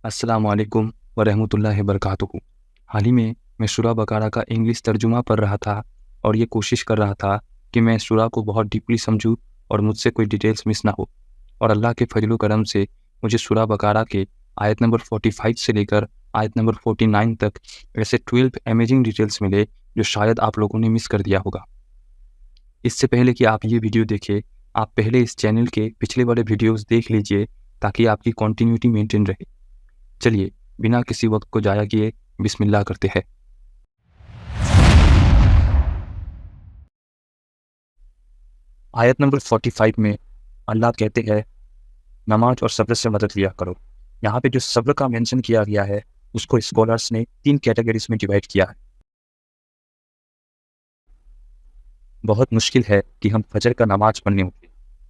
अस्सलाम वालेकुम वरहमतुल्लाहि वबरकातुहू। हाल ही में मैं सूरा बकरा का इंग्लिश तर्जुमा पढ़ रहा था और ये कोशिश कर रहा था कि मैं सूरा को बहुत डीपली समझूं और मुझसे कोई डिटेल्स मिस ना हो। और अल्लाह के फजल करम से मुझे सूरा बकरा के आयत नंबर 45 से लेकर आयत नंबर 49 तक ऐसे 12 अमेजिंग डिटेल्स मिले जो शायद आप लोगों ने मिस कर दिया होगा। इससे पहले कि आप ये वीडियो देखें, आप पहले इस चैनल के पिछले वाले वीडियोज़ देख लीजिए ताकि आपकी कॉन्टीन्यूटी मेंटेन रहे। चलिए बिना किसी वक्त को जाया किए बिस्मिल्लाह करते हैं। आयत नंबर 45 में अल्लाह कहते हैं नमाज और सब्र से मदद लिया करो। यहाँ पे जो सब्र का मेंशन किया गया है उसको स्कॉलर्स ने 3 कैटेगरीज में डिवाइड किया है। बहुत मुश्किल है कि हम फजर का नमाज पढ़ने होते,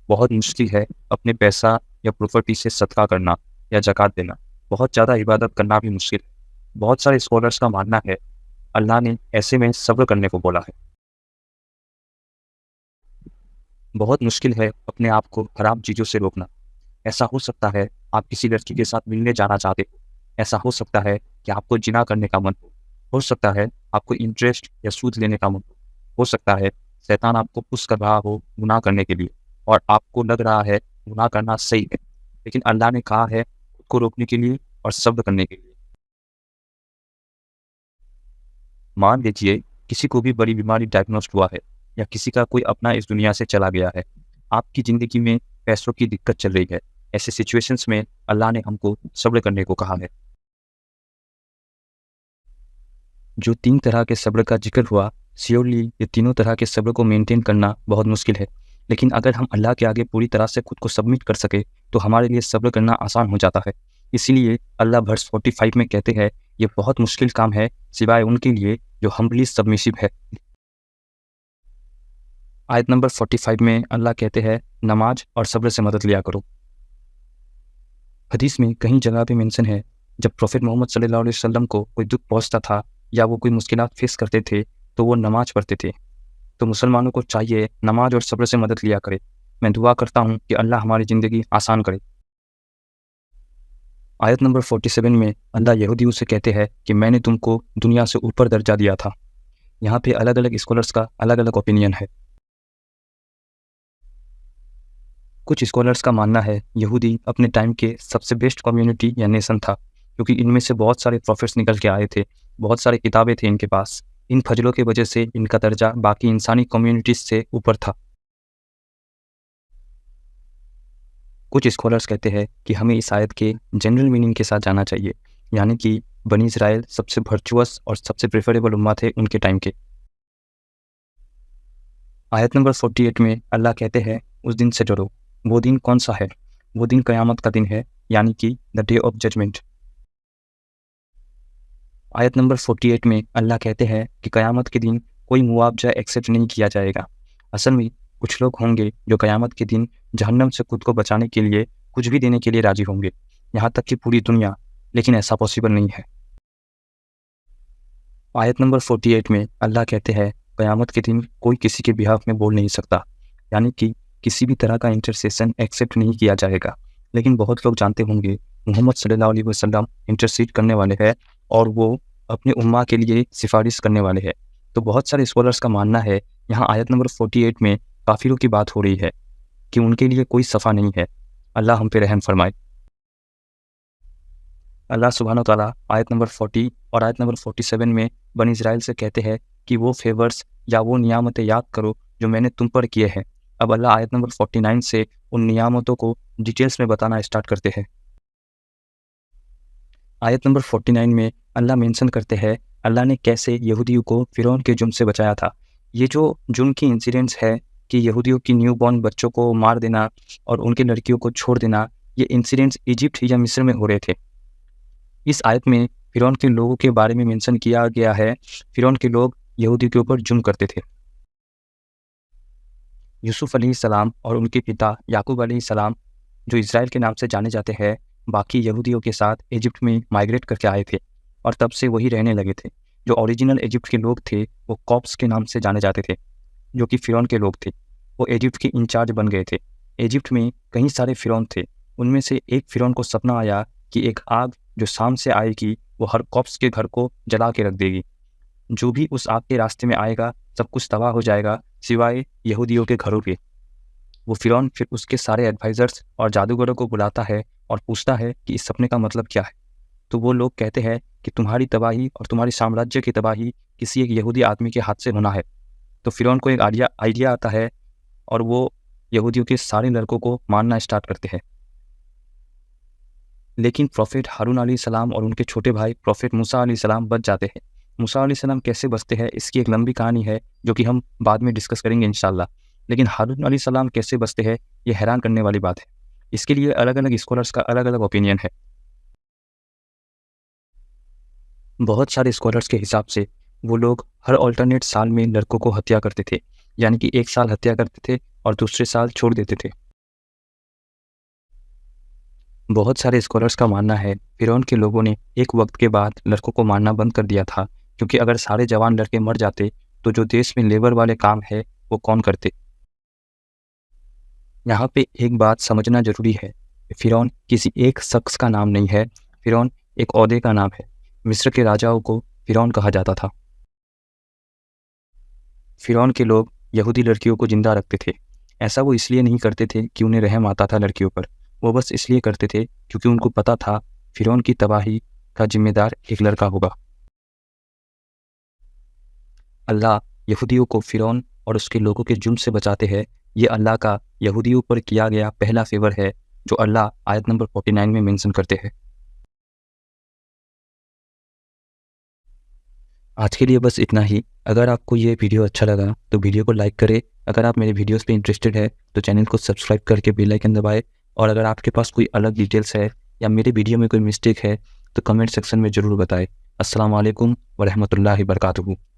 बहुत मुश्किल है अपने पैसा या प्रॉपर्टी से सदका करना या ज़कात देना, बहुत ज़्यादा इबादत करना भी मुश्किल है। बहुत सारे स्कॉलर्स का मानना है अल्लाह ने ऐसे में सब्र करने को बोला है। बहुत मुश्किल है अपने आप को खराब चीज़ों से रोकना। ऐसा हो सकता है आप किसी लड़की के साथ मिलने जाना चाहते हो, ऐसा हो सकता है कि आपको जिना करने का मन हो सकता है आपको इंटरेस्ट या सूद लेने का मन हो सकता है शैतान आपको पुश कर रहा हो गुनाह करने के लिए और आपको लग रहा है गुनाह करना सही है, लेकिन अल्लाह ने कहा है खुद को रोकने के लिए और सब्र करने के लिए। मान लीजिए किसी को भी बड़ी बीमारी डायग्नोस्ट हुआ है या किसी का कोई अपना इस दुनिया से चला गया है, आपकी ज़िंदगी में पैसों की दिक्कत चल रही है। ऐसे सिचुएशंस में अल्लाह ने हमको सब्र करने को कहा है। जो 3 तरह के सब्र का जिक्र हुआ, श्योरली ये तीनों तरह के सब्र को मेंटेन करना बहुत मुश्किल है, लेकिन अगर हम अल्लाह के आगे पूरी तरह से खुद को सबमिट कर सके तो हमारे लिए सब्र करना आसान हो जाता है। इसीलिए अल्लाह वर्स 45 में कहते हैं ये बहुत मुश्किल काम है सिवाय उनके लिए जो हम्बली सबमिसिव है। आयत नंबर 45 में अल्लाह कहते हैं नमाज और सब्र से मदद लिया करो। हदीस में कहीं जगह पे मेंशन है जब प्रोफेट मोहम्मद सल्लल्लाहु अलैहि वसल्लम को कोई दुख पहुंचता था या वो कोई मुश्किलात फेस करते थे तो वो नमाज पढ़ते थे। तो मुसलमानों को चाहिए नमाज और सब्र से मदद लिया करे। मैं दुआ करता हूँ कि अल्लाह हमारी ज़िंदगी आसान करे। आयत नंबर 47 में अल्लाह यहूदियों से कहते हैं कि मैंने तुमको दुनिया से ऊपर दर्जा दिया था। यहाँ पे अलग अलग स्कॉलर्स का अलग अलग ओपिनियन है। कुछ स्कॉलर्स का मानना है यहूदी अपने टाइम के सबसे बेस्ट कम्युनिटी या नेशन था, क्योंकि इनमें से बहुत सारे प्रॉफिट्स निकल के आए थे, बहुत सारी किताबें थे इनके पास। इन फजलों की वजह से इनका दर्जा बाकी इंसानी कम्युनिटीज से ऊपर था। कुछ स्कॉलर्स कहते हैं कि हमें इस आयत के जनरल मीनिंग के साथ जाना चाहिए, यानी कि बनी इस्राइल सबसे वर्चुअस और सबसे प्रेफरेबल उम्मा थे उनके टाइम के। आयत नंबर 48 में अल्लाह कहते हैं उस दिन से डरो। वो दिन कौन सा है? वो दिन क़यामत का दिन है, यानी कि द डे ऑफ जजमेंट। आयत नंबर 48 में अल्लाह कहते हैं कि क़यामत के दिन कोई मुआवजा एक्सेप्ट नहीं किया जाएगा। असल में कुछ लोग होंगे जो क़यामत के दिन जहन्नम से खुद को बचाने के लिए कुछ भी देने के लिए राजी होंगे, यहाँ तक कि पूरी दुनिया, लेकिन ऐसा पॉसिबल नहीं है। आयत नंबर 48 में अल्लाह कहते हैं क़यामत के दिन कोई किसी के बिहाफ में बोल नहीं सकता, यानी कि किसी भी तरह का इंटरसेशन एक्सेप्ट नहीं किया जाएगा। लेकिन बहुत लोग जानते होंगे मोहम्मद सल्लल्लाहु अलैहि वसल्लम इंटरसीड करने वाले हैं और वो अपने उम्मा के लिए सिफारिश करने वाले हैं। तो बहुत सारे स्कॉलर्स का मानना है यहाँ आयत नंबर 48 में काफिरों की बात हो रही है कि उनके लिए कोई सफ़ा नहीं है। अल्लाह हम पे रहम फरमाए। अल्लाह सुब्हानो तआला आयत नंबर 40 और आयत नंबर 47 में बनी इस्राइल से कहते हैं कि वो फेवर्स या वो नियामतें याद करो जो मैंने तुम पर किए हैं। अब अल्लाह आयत नंबर 49 से उन नियामतों को डिटेल्स में बताना स्टार्ट करते हैं। आयत नंबर 49 में अल्लाह मेंशन करते हैं अल्लाह ने कैसे यहूदियों को फिरौन के जुल्म से बचाया था। ये जो जुल्म की इंसिडेंट्स है कि यहूदियों की न्यू बॉर्न बच्चों को मार देना और उनकी लड़कियों को छोड़ देना, ये इंसिडेंट्स इजिप्ट या मिस्र में हो रहे थे। इस आयत में फिरौन के लोगों के बारे में मेंशन किया गया है। फिरौन के लोग यहूदियों के ऊपर जुल्म करते थे। यूसुफ अलैहिस्सलाम और उनके पिता याकूब अलैहिस्सलाम जो इज़राइल के नाम से जाने जाते हैं, बाकी यहूदियों के साथ इजिप्ट में माइग्रेट करके आए थे और तब से वही रहने लगे थे। जो ओरिजिनल इजिप्ट के लोग थे वो कॉप्स के नाम से जाने जाते थे, जो कि फिरौन के लोग थे। वो इजिप्ट के इंचार्ज बन गए थे। इजिप्ट में कई सारे फिरौन थे, उनमें से एक फिरौन को सपना आया कि एक आग جو شام سے آئے گی وہ ہر قبض کے گھر کو جلا کے رکھ دے گی۔ جو بھی اس آگ کے راستے میں آئے گا سب کچھ تباہ ہو جائے گا سوائے یہودیوں کے گھروں کے۔ وہ فرعون پھر اس کے سارے ایڈوائزرز اور جادوگروں کو بلاتا ہے اور پوچھتا ہے کہ اس سپنے کا مطلب کیا ہے۔ تو وہ لوگ کہتے ہیں کہ تمہاری تباہی اور تمہاری سامراجیہ کی تباہی کسی ایک یہودی آدمی کے ہاتھ سے ہونا ہے۔ تو فرعون کو ایک آئیڈیا آتا ہے اور وہ یہودیوں کے سارے لڑکوں کو مارنا اسٹارٹ کرتے ہیں۔ لیکن پروفیٹ ہارون علیہ السلام اور ان کے چھوٹے بھائی پروفیٹ موسیٰ علیہ السلام بچ جاتے ہیں۔ موسیٰ علیہ السلام کیسے بچتے ہیں اس کی ایک لمبی کہانی ہے جو کہ ہم بعد میں ڈسکس کریں گے انشاءاللہ، لیکن ہارون علیہ السلام کیسے بچتے ہیں یہ حیران کرنے والی بات ہے۔ اس کے لیے الگ الگ اسکالرس کا الگ الگ اوپینین ہے۔ بہت سارے اسکالرس کے حساب سے وہ لوگ ہر آلٹرنیٹ سال میں لڑکوں کو ہتیا کرتے تھے، یعنی کہ ایک سال ہتیا کرتے تھے اور دوسرے سال چھوڑ دیتے تھے۔ بہت سارے اسکالرس کا ماننا ہے فرعون کے لوگوں نے ایک وقت کے بعد لڑکوں کو مارنا بند کر دیا تھا، کیونکہ اگر سارے جوان لڑکے مر جاتے تو جو دیش میں لیبر والے کام ہے وہ کون کرتے۔ یہاں پہ ایک بات سمجھنا ضروری ہے، فرعون کسی ایک شخص کا نام نہیں ہے، فرعون ایک عہدے کا نام ہے۔ مصر کے راجاؤں کو فرعون کہا جاتا تھا۔ فرعون کے لوگ یہودی لڑکیوں کو زندہ رکھتے تھے۔ ایسا وہ اس لیے نہیں کرتے تھے کہ انہیں رحم آتا تھا لڑکیوں پر، وہ بس اس لیے کرتے تھے کیونکہ ان کو پتہ تھا فرعون کی تباہی کا ذمہ دار ایک لڑکا ہوگا۔ اللہ یہودیوں کو فرعون اور اس کے لوگوں کے جرم سے بچاتے ہیں۔ یہ اللہ کا یہودیوں پر کیا گیا پہلا فیور ہے جو اللہ آیت نمبر 49 میں مینشن کرتے ہیں۔ آج کے لیے بس اتنا ہی۔ اگر آپ کو یہ ویڈیو اچھا لگا تو ویڈیو کو لائک کرے، اگر آپ میرے ویڈیوز پہ انٹرسٹڈ ہے تو چینل کو سبسکرائب کر کے بیل آئیکن دبائے، اور اگر آپ کے پاس کوئی الگ ڈیٹیلز ہے یا میرے ویڈیو میں کوئی مسٹیک ہے تو کمنٹ سیکشن میں ضرور بتائے۔ السلام علیکم ورحمۃ اللہ وبرکاتہ۔